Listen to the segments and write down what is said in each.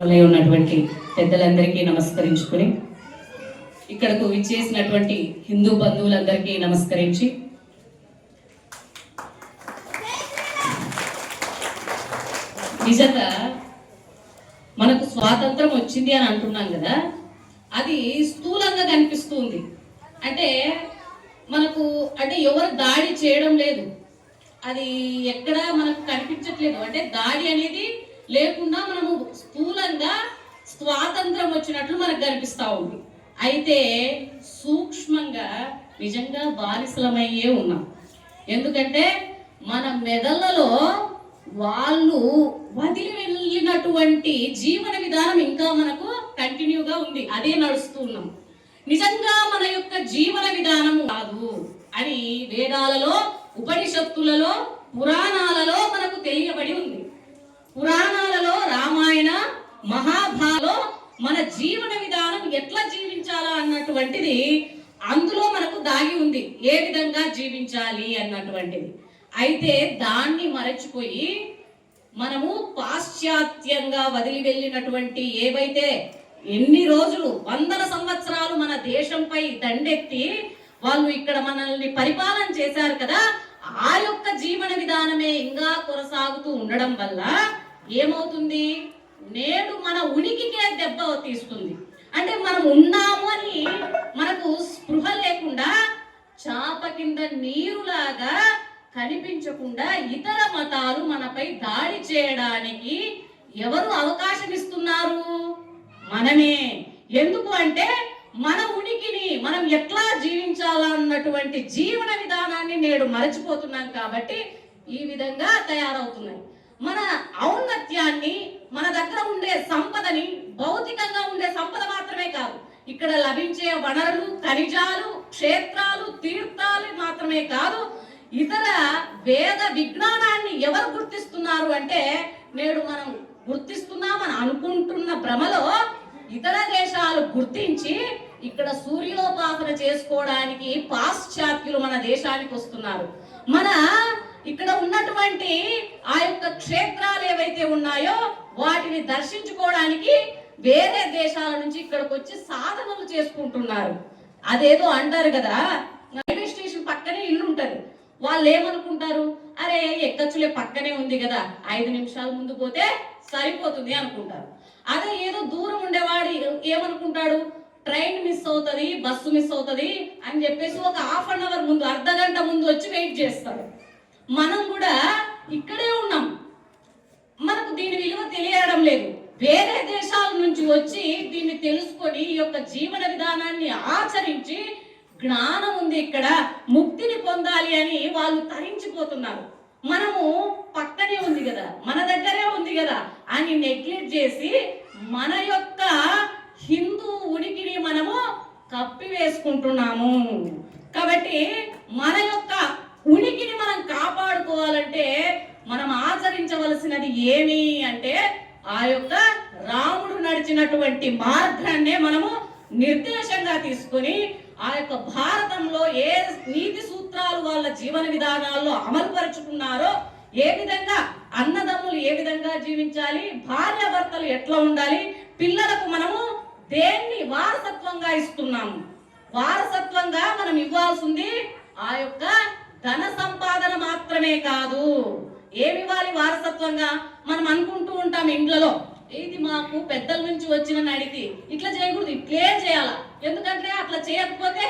ఉన్నటువంటి పెద్దలందరికీ నమస్కరించుకుని ఇక్కడకు విచ్చేసినటువంటి హిందూ బంధువులందరికీ నమస్కరించి నిజంగా మనకు స్వాతంత్రం వచ్చింది అని అంటున్నాం కదా, అది స్థూలంగా కనిపిస్తుంది. అంటే మనకు ఎవరు దాడి చేయడం లేదు, అది ఎక్కడ మనకు కనిపించట్లేదు. అంటే దాడి అనేది లేకుండా మనము స్థూలంగా స్వాతంత్రం వచ్చినట్లు మనకు కనిపిస్తూ ఉంది. అయితే సూక్ష్మంగా నిజంగా బానిసలమయ్యే ఉన్నాం. ఎందుకంటే మన మెదళ్ళలో వాళ్ళు వదిలి వెళ్ళినటువంటి జీవన విధానం ఇంకా మనకు కంటిన్యూగా ఉంది, అదే నడుస్తూ ఉన్నాం. నిజంగా మన యొక్క జీవన విధానం కాదు అని వేదాలలో, ఉపనిషత్తులలో, పురాణాలలో మనకు తెలియబడి ఉంది. పురాణాలలో రామాయణ మహాభారతంలో మన జీవన విధానం ఎట్లా జీవించాలా అన్నటువంటిది అందులో మనకు దాగి ఉంది, ఏ విధంగా జీవించాలి అన్నటువంటిది. అయితే దాన్ని మరచిపోయి మనము పాశ్చాత్యంగా వదిలి వెళ్ళినటువంటి ఏవైతే ఎన్ని రోజులు వందల సంవత్సరాలు మన దేశంపై దండెత్తి వాళ్ళు ఇక్కడ మనల్ని పరిపాలన చేశారు కదా, ఆ యొక్క జీవన విధానమే ఇంకా కొనసాగుతూ ఉండడం వల్ల ఏమవుతుంది, నేడు మన ఉనికికే దెబ్బ తీస్తుంది. అంటే మనం ఉన్నాము అని మనకు స్పృహ లేకుండా చాప కింద నీరులాగా కనిపించకుండా ఇతర మతాలు మనపై దాడి చేయడానికి ఎవరు అవకాశం ఇస్తున్నారు? మనమే. ఎందుకు అంటే మన ఉనికిని మనం ఎట్లా జీవించాలన్నటువంటి జీవన విధానాన్ని నేడు మరచిపోతున్నాం కాబట్టి ఈ విధంగా తయారవుతున్నాయి. మన ఔన్నత్యాన్ని, మన దగ్గర ఉండే సంపదని, భౌతికంగా ఉండే సంపద మాత్రమే కాదు, ఇక్కడ లభించే వనరులు, ఖనిజాలు, క్షేత్రాలు, తీర్థాలు మాత్రమే కాదు, ఇతర వేద విజ్ఞానాన్ని ఎవరు గుర్తిస్తున్నారు అంటే నేడు మనం గుర్తిస్తున్నామని అనుకుంటున్న భ్రమలో ఇతర దేశాలు గుర్తించి ఇక్కడ సూర్యోపాసన చేసుకోవడానికి పాశ్చాత్యులు మన దేశానికి వస్తున్నారు. మన ఇక్కడ ఉన్నటువంటి ఆ యొక్క క్షేత్రాలు ఏవైతే ఉన్నాయో వాటిని దర్శించుకోవడానికి వేరే దేశాల నుంచి ఇక్కడికి వచ్చి సాధనలు చేసుకుంటున్నారు. అదేదో అంటారు కదా, రైల్వే స్టేషన్ పక్కనే ఇల్లు ఉంటది, వాళ్ళు ఏమనుకుంటారు, అరే ఎక్కచ్చులే పక్కనే ఉంది కదా, 5 నిమిషాల ముందు పోతే సరిపోతుంది అనుకుంటారు. అదే ఏదో దూరం ఉండేవాడు ఏమనుకుంటాడు, ట్రైన్ మిస్ అవుతుంది, బస్సు మిస్ అవుతుంది అని చెప్పేసి ఒక హాఫ్ అన్ అవర్ ముందు, అర్ధగంట ముందు వచ్చి వెయిట్ చేస్తాడు. మనం కూడా ఇక్కడే ఉన్నాం, మనకు దీని విలువ తెలియడం లేదు. వేరే దేశాల నుంచి వచ్చి దీన్ని తెలుసుకొని ఈ యొక్క జీవన విధానాన్ని ఆచరించి జ్ఞానం ఉంది, ఇక్కడ ముక్తిని పొందాలి అని వాళ్ళు తరించిపోతున్నారు. మనము పక్కనే ఉంది కదా, మన దగ్గరే ఉంది కదా అని నెగ్లెక్ట్ చేసి మన యొక్క హిందూ ఉనికిని మనము కప్పివేసుకుంటున్నాము. కాబట్టి మన యొక్క ఉనికిని మనం కాపాడుకోవాలంటే మనం ఆచరించవలసినది ఏమి అంటే ఆ యొక్క రాముడు నడిచినటువంటి మార్గాన్నే మనము నిర్దేశంగా తీసుకుని ఆ యొక్క భారతంలో ఏ నీతి సూత్రాలు వాళ్ళ జీవన విధానాల్లో అమలుపరుచుకున్నారో, ఏ విధంగా అన్నదమ్ములు ఏ విధంగా జీవించాలి, భార్యాభర్తలు ఎట్లా ఉండాలి, పిల్లలకు మనము దేన్ని వారసత్వంగా ఇస్తున్నాము. వారసత్వంగా మనం ఇవ్వాల్సింది ఆ యొక్క ధన సంపాదన మాత్రమే కాదు. ఏమివ్వాలి వారసత్వంగా? మనం అనుకుంటూ ఉంటాం ఇంట్లో, ఇది మాకు పెద్దల నుంచి వచ్చిన నడికి, ఇట్లా చేయకూడదు, ఇట్లే చేయాలా, ఎందుకంటే అట్లా చేయకపోతే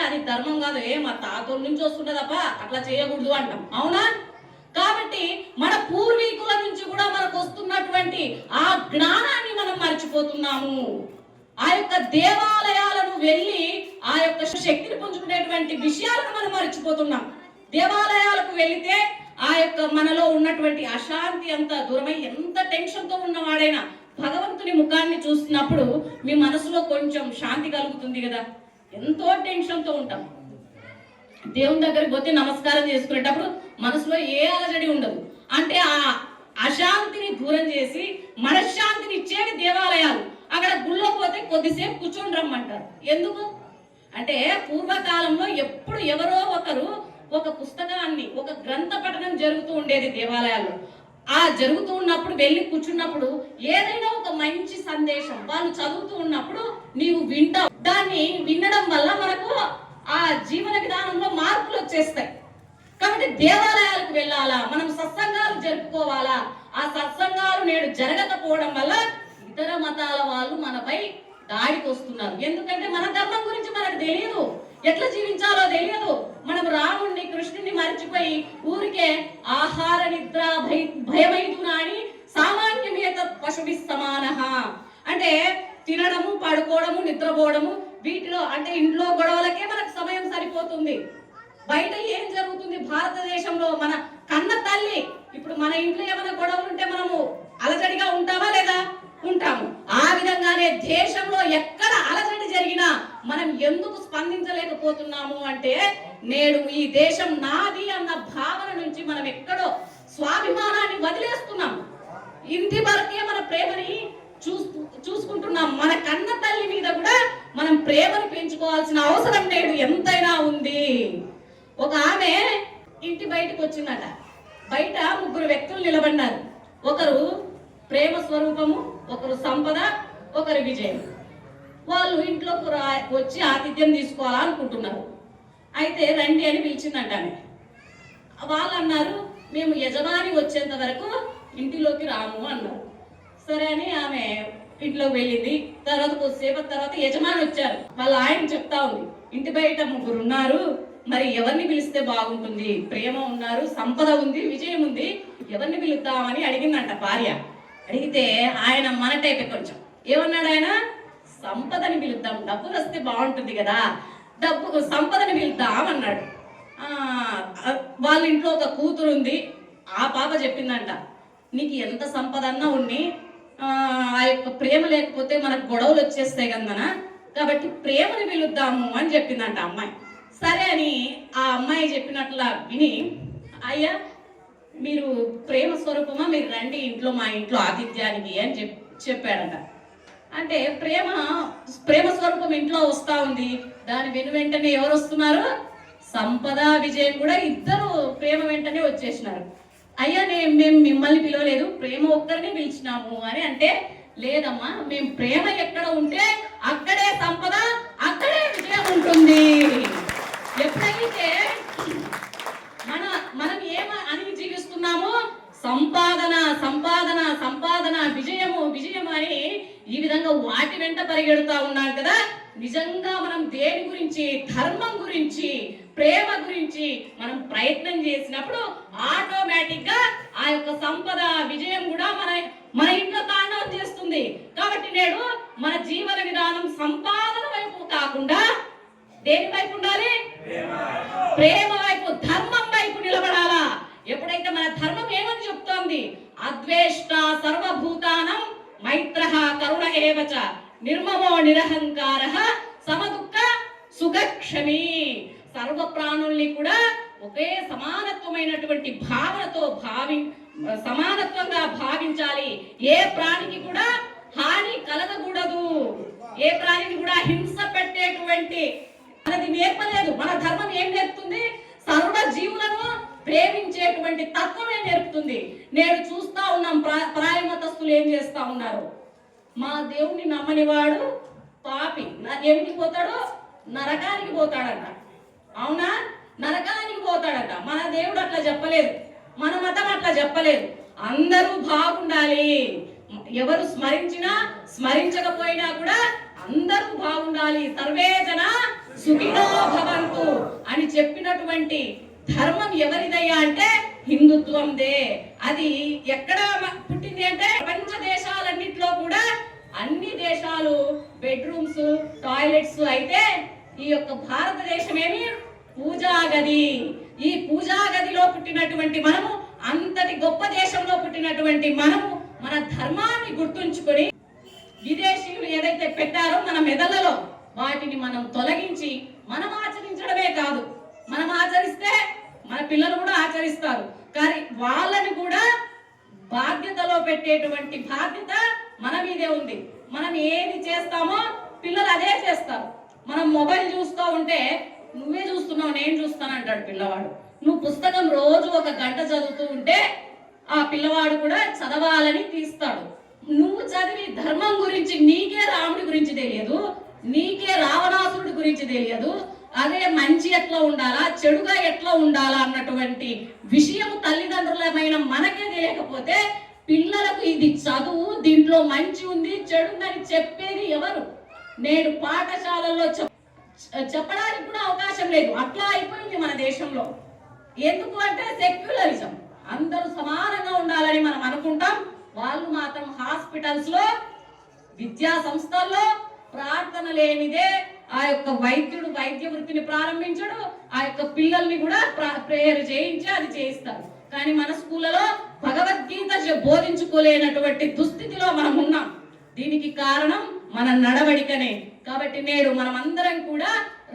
అది ధర్మం కాదు, మా తాతల నుంచి వస్తుండదప్ప అట్లా చేయకూడదు అంటాం, అవునా? కాబట్టి మన పూర్వీకుల నుంచి కూడా మనకు వస్తున్నటువంటి ఆ జ్ఞానాన్ని మనం మర్చిపోతున్నాము. ఆ యొక్క దేవాలయాలను వెళ్ళి ఆ యొక్క శక్తిని పుంజుకునేటువంటి విషయాలను మనం మర్చిపోతున్నాం. దేవాలయాలకు వెళితే ఆ యొక్క మనలో ఉన్నటువంటి అశాంతి అంతా దూరమై, ఎంత టెన్షన్తో ఉన్నవాడైనా భగవంతుని ముఖాన్ని చూసినప్పుడు మీ మనసులో కొంచెం శాంతి కలుగుతుంది కదా. ఎంతో టెన్షన్తో ఉంటాం, దేవుని దగ్గరికి పోతే నమస్కారం చేసుకునేటప్పుడు మనసులో ఏ అలజడి ఉండదు. అంటే ఆ అశాంతిని దూరం చేసి మనశ్శాంతిని ఇచ్చేవి దేవాలయాలు. అక్కడ గుళ్ళో పోతే కొద్దిసేపు కూర్చొని రమ్మంటారు. ఎందుకు అంటే పూర్వకాలంలో ఎప్పుడు ఎవరో ఒకరు ఒక పుస్తకాన్ని, ఒక గ్రంథ పఠనం జరుగుతూ ఉండేది దేవాలయాల్లో. ఆ జరుగుతూ ఉన్నప్పుడు వెళ్ళి కూర్చున్నప్పుడు ఏదైనా ఒక మంచి సందేశం వాళ్ళు చదువుతూ ఉన్నప్పుడు నీవు వింటావు. దాన్ని వినడం వల్ల మనకు ఆ జీవన విధానంలో మార్పులు వచ్చేస్తాయి. కాబట్టి దేవాలయాలకు వెళ్ళాలా, మనం సత్సంగాలు జరుపుకోవాలా. ఆ సత్సంగాలు నేడు జరగకపోవడం వల్ల ఇతర మతాల వాళ్ళు మనపై దాడికి వస్తున్నారు. ఎందుకంటే మన ధర్మం గురించి మనకు తెలియదు, ఎట్లా జీవించాలో తెలియదు. మనం రాముణ్ణి కృష్ణుని మర్చిపోయి ఊరికే ఆహార నిద్ర భయమైదునా అని సామాన్యమేత పశుభి సమానః అంటే తినడము, పడుకోవడము, నిద్రపోవడము, వీటిలో అంటే ఇంట్లో గొడవలకే మనకు సమయం సరిపోతుంది. బయట ఏం జరుగుతుంది భారతదేశంలో? మన కన్న తల్లి ఇప్పుడు మన ఇంట్లో ఏమైనా గొడవలు ఉంటే మనము అలజడిగా ఉంటామా లేదా? ఉంటాము. ఆ విధంగానే దేశంలో ఎక్కడ అలజడి జరిగినా మనం ఎందుకు స్పందించలేకపోతున్నాము అంటే నేడు ఈ దేశం నాది అన్న భావన నుంచి మనం ఎక్కడో స్వాభిమానాన్ని వదిలేస్తున్నాం. ఇంటి వరకే మన ప్రేమని చూసుకుంటున్నాం. మన కన్న తల్లి మీద కూడా మనం ప్రేమను పెంచుకోవాల్సిన అవసరం నేడు ఎంతైనా ఉంది. ఒక ఆమె ఇంటి బయటకు వచ్చిందట. బయట 3 వ్యక్తులు నిలబడినారు. ఒకరు ప్రేమ స్వరూపము, ఒకరు సంపద, ఒకరు విజయం. వాళ్ళు ఇంట్లోకి వచ్చి ఆతిథ్యం తీసుకోవాలనుకుంటున్నారు. అయితే రండి అని పిలిచిందంట ఆమె. వాళ్ళు అన్నారు, మేము యజమాని వచ్చేంత వరకు ఇంటిలోకి రాము అన్నారు. సరే అని ఆమె ఇంట్లోకి వెళ్ళింది. తర్వాత కొద్దిసేపటి తర్వాత యజమాని వచ్చారు. వాళ్ళ ఆయన చెప్తా ఉంది, ఇంటి బయట 3 ఉన్నారు, మరి ఎవరిని పిలిస్తే బాగుంటుంది? ప్రేమ ఉన్నారు, సంపద ఉంది, విజయం ఉంది, ఎవరిని పిలుద్దామని అడిగిందంట భార్య. అడిగితే ఆయన మన టైపే కొంచెం. ఏమన్నాడు ఆయన? సంపదని పిలుద్దాం, డబ్బులు వస్తే బాగుంటుంది కదా, సంపదని పిలుద్దాం అన్నాడు. వాళ్ళ ఇంట్లో ఒక కూతురు ఉంది. ఆ పాప చెప్పిందంట, నీకు ఎంత సంపద అన్నా ఉన్ని ఆ యొక్క ప్రేమ లేకపోతే మనకు గొడవలు వచ్చేస్తాయి కదనా, కాబట్టి ప్రేమని పిలుద్దాము అని చెప్పిందంట అమ్మాయి. సరే అని ఆ అమ్మాయి చెప్పినట్లా విని, అయ్యా మీరు ప్రేమ స్వరూపమా, మీరు రండి ఇంట్లో, మా ఇంట్లో ఆతిథ్యానికి అని చెప్పాడట. అంటే ప్రేమ స్వరూపం ఇంట్లో వస్తా ఉంది. దాని వెంటనే ఎవరు వస్తున్నారు? సంపద, విజయం కూడా ఇద్దరు ప్రేమ వెంటనే వచ్చేసినారు. అయ్యా మేము మిమ్మల్ని పిలవలేదు, ప్రేమ ఒక్కరిని పిలిచినాము అని అంటే, లేదమ్మా, మేము ప్రేమ ఎక్కడ ఉంటే అక్కడే సంపద, అక్కడే విజయం ఉంటుంది. ఎప్పుడైతే మనం అని జీవిస్తున్నామో సంపాదన సంపాదన సంపాదన, విజయము విజయం అని ఈ విధంగా వాటి వెంట పరిగెడుతా ఉన్నాం కదా. నిజంగా మనం దేని గురించి, ధర్మం గురించి, ప్రేమ గురించి మనం ప్రయత్నం చేసినప్పుడు ఆటోమేటిక్ గా ఆ యొక్క సంపద, విజయం కూడా మన ఇంట్లో తాండవం చేస్తుంది. కాబట్టి నేడు మన జీవన విధానం సంపాదన వైపు కాకుండా దేని వైపు ఉండాలి? ప్రేమ వైపు, ధర్మం వైపు నిలబడాలా. ఎప్పుడైతే మన ధర్మం ఏమని చెప్తోంది? అద్వేష్ట సర్వభూతానం మైత్రః కరుణ ఏవచ నిర్మమో నిరహంకారః సమదుఃఖ సుఖక్షమీ. సర్వ ప్రాణుల్ని కూడా ఒకే సమానత్వమైనటువంటి భావనతో సమానత్వంగా భావించాలి. ఏ ప్రాణికి కూడా హాని కలగకూడదు. ఏ ప్రాణికి కూడా హింస పెట్టేటువంటి అది నేర్పలేదు. మన ధర్మం ఏం నేర్పుతుంది? సర్వ జీవులను ప్రేమించేటువంటి తత్వమే నేర్పుతుంది. నేను చూస్తా ఉన్నాం పరాయ మతస్థులు ఏం చేస్తా ఉన్నారు. మా దేవుణ్ణి నమ్మనివాడు పాపి, ఏమిటి పోతాడు? నరకానికి పోతాడట. అవునా? నరకానికి పోతాడట. మన దేవుడు అట్లా చెప్పలేదు, మన మతం అట్లా చెప్పలేదు. అందరూ బాగుండాలి. ఎవరు స్మరించినా స్మరించకపోయినా కూడా అందరూ బాగుండాలి. సర్వే జన సుఖినో భవంతు అని చెప్పినటువంటి ధర్మం ఎవరిదయ్యా అంటే హిందుత్వందే. అది ఎక్కడ పుట్టింది అంటే ప్రపంచ దేశాలన్నింటిలో కూడా అన్ని దేశాలు బెడ్రూమ్స్, టాయిలెట్స్ అయితే ఈ యొక్క భారతదేశం ఏమి పూజా గది. ఈ పూజా గదిలో పుట్టినటువంటి మనము, అంతటి గొప్ప దేశంలో పుట్టినటువంటి మనము మన ధర్మాన్ని గుర్తుంచుకొని విదేశీయులు ఏదైతే పెట్టారో మన మెదళ్లలో వాటిని మనం తొలగించి మనం ఆచరించడమే కాదు, మనం ఆచరిస్తే మన పిల్లలు కూడా ఆచరిస్తారు. కానీ వాళ్ళని కూడా బాధ్యతలో పెట్టేటువంటి బాధ్యత మన మీదే ఉంది. మనం ఏది చేస్తామో పిల్లలు అదే చేస్తారు. మనం మొబైల్ చూస్తూ ఉంటే నువ్వే చూస్తున్నావు, నేను చూస్తాను అంటాడు పిల్లవాడు. నువ్వు పుస్తకం రోజు 1 గంట చదువుతూ ఉంటే ఆ పిల్లవాడు కూడా చదవాలని తీస్తాడు. నువ్వు చదివి ధర్మం గురించి నీకే రాముడి గురించి తెలియదు, నీకే రావణాసురుడి గురించి తెలియదు, అదే మంచి ఎట్లా ఉండాలా చెడుగా ఎట్లా ఉండాలా అన్నటువంటి విషయం తల్లిదండ్రులమైన మనకే తెలియకపోతే పిల్లలకు ఇది చదువు, దీంట్లో మంచి ఉంది చెడు ఉందని చెప్పేది ఎవరు? నేడు పాఠశాలల్లో చెప్పడానికి కూడా అవకాశం లేదు. అట్లా అయిపోయింది మన దేశంలో. ఎందుకు అంటే సెక్యులరిజం, అందరూ సమానంగా ఉండాలని మనం అనుకుంటాం. వాళ్ళు మాత్రం హాస్పిటల్స్ లో, విద్యా సంస్థల్లో ప్రార్థన లేనిదే ఆ యొక్క వైద్యుడు వైద్య వృత్తిని ప్రారంభించడు, ఆ యొక్క పిల్లల్ని కూడా ప్రేయర్ చేయించి అది చేయిస్తారు. కానీ మన స్కూళ్ళలో భగవద్గీత బోధించుకోలేనటువంటి దుస్థితిలో మనం ఉన్నాం. దీనికి కారణం మన నడవడికనే. కాబట్టి నేడు మనం అందరం కూడా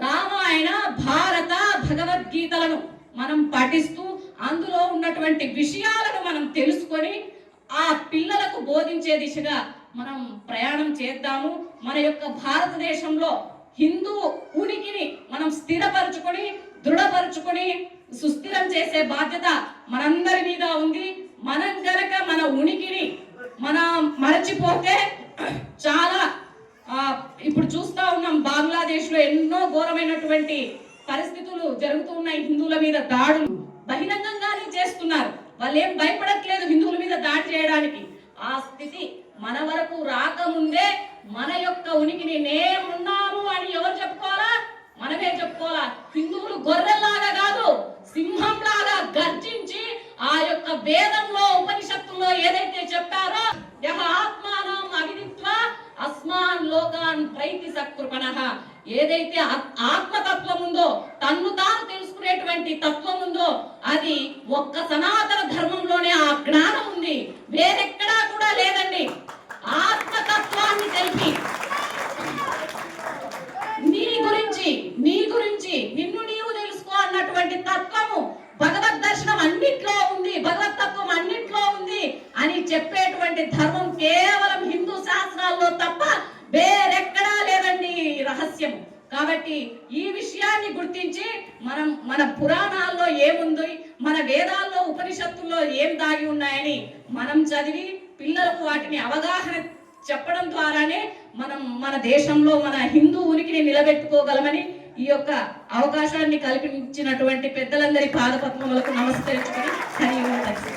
రామాయణ భారత భగవద్గీతలను మనం పఠిస్తూ అందులో ఉన్నటువంటి విషయాలను మనం తెలుసుకొని ఆ పిల్లలకు బోధించే దిశగా మనం ప్రయాణం చేద్దాము. మన యొక్క భారతదేశంలో హిందూ ఉనికిని మనం స్థిరపరచుకొని దృఢపరచుకొని సుస్థిరం చేసే బాధ్యత మనందరి మీద ఉంది. మనం గనక మన ఉనికిని మనం మరచిపోతే చాలా ఇప్పుడు చూస్తా ఉన్నాం, బంగ్లాదేశ్ లో ఎన్నో ఘోరమైనటువంటి పరిస్థితులు జరుగుతూ ఉన్నాయి. హిందువుల మీద దాడులు బహిరంగంగానే చేస్తున్నారు. వాళ్ళు ఏం భయపడట్లేదు హిందువుల మీద దాడి చేయడానికి. ఆ స్థితి మన వరకు రాకముందే మన యొక్క ఉనికిని నేనున్నాను అని ఎవరు చెప్పుకోవాలా? మనమే చెప్పుకోవాలా. హిందువులు గొర్రెల్లాగా కాదు, సింహంలాగా గర్జించి ఆ యొక్క వేదంలో ఉపనిషత్తుల్లో ఏదైతే చెప్పారో యహ ఆత్మానం అవిదిత్వా అస్మాన్ లోకాన్ ప్రైతి సకృపణః, ఏదైతే ఆత్మతత్వం ఉందో, తన్ను తాను తెలుసుకునేటువంటి తత్వం ఉందో, అది ఒక్క సనాతన ధర్మంలోనే ఆ జ్ఞానం ఉంది, వేరెక్కడా కూడా లేదండి. ఆత్మతత్వాన్ని తెలిపి నీ గురించి నిన్ను నీవు తెలుసుకో అన్నటువంటి తత్వము భగవద్ దర్శనం అన్నిట్లో ఉంది, భగవత్ తత్వం అన్నిట్లో ఉంది అని చెప్పేటువంటి ధర్మం కేవలం హిందూ శాస్త్రాల్లో తప్ప వేరెక్కడా లేదండి రహస్యం. కాబట్టి ఈ విషయాన్ని గుర్తించి మనం మన పురాణాల్లో ఏముంది, మన వేదాల్లో ఉపనిషత్తుల్లో ఏం దాగి ఉన్నాయని మనం చదివి పిల్లలకు వాటిని అవగాహన చెప్పడం ద్వారానే మనం మన దేశంలో మన హిందూ ఉనికిని నిలబెట్టుకోగలమని ఈ యొక్క అవకాశాన్ని కల్పించినటువంటి పెద్దలందరి పాదపద్మములకు నమస్కరించుకొని ధన్యవాదాలు.